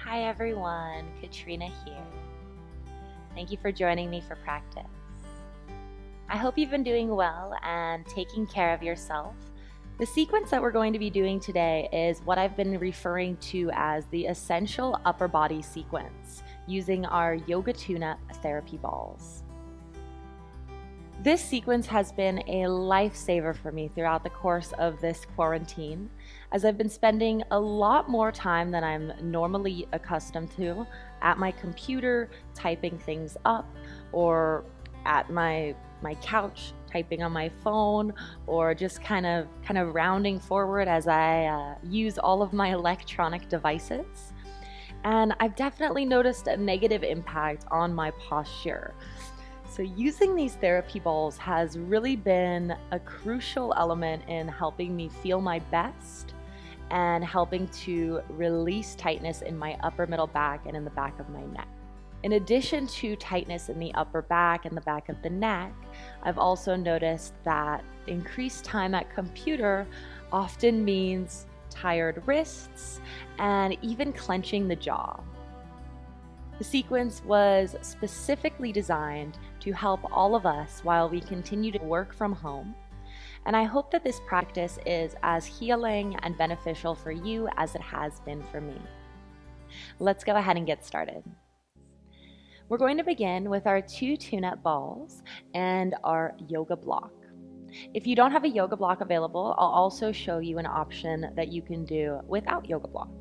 Hi everyone, Katrina here. Thank you for joining me for practice. I hope you've been doing well and taking care of yourself. The sequence that we're going to be doing today is what I've been referring to as the essential upper body sequence using our yoga tune-up therapy balls. This sequence has been a lifesaver for me throughout the course of this quarantine, as I've been spending a lot more time than I'm normally accustomed to at my computer typing things up, or at my couch typing on my phone, or just kind of rounding forward as I use all of my electronic devices. And I've definitely noticed a negative impact on my posture. So using these therapy balls has really been a crucial element in helping me feel my best and helping to release tightness in my upper middle back and in the back of my neck. In addition to tightness in the upper back and the back of the neck, I've also noticed that increased time at computer often means tired wrists and even clenching the jaw. The sequence was specifically designed to help all of us while we continue to work from home, and I hope that this practice is as healing and beneficial for you as it has been for me. Let's go ahead and get started. We're going to begin with our 2 tune-up balls and our yoga block. If you don't have a yoga block available, I'll also show you an option that you can do without yoga block.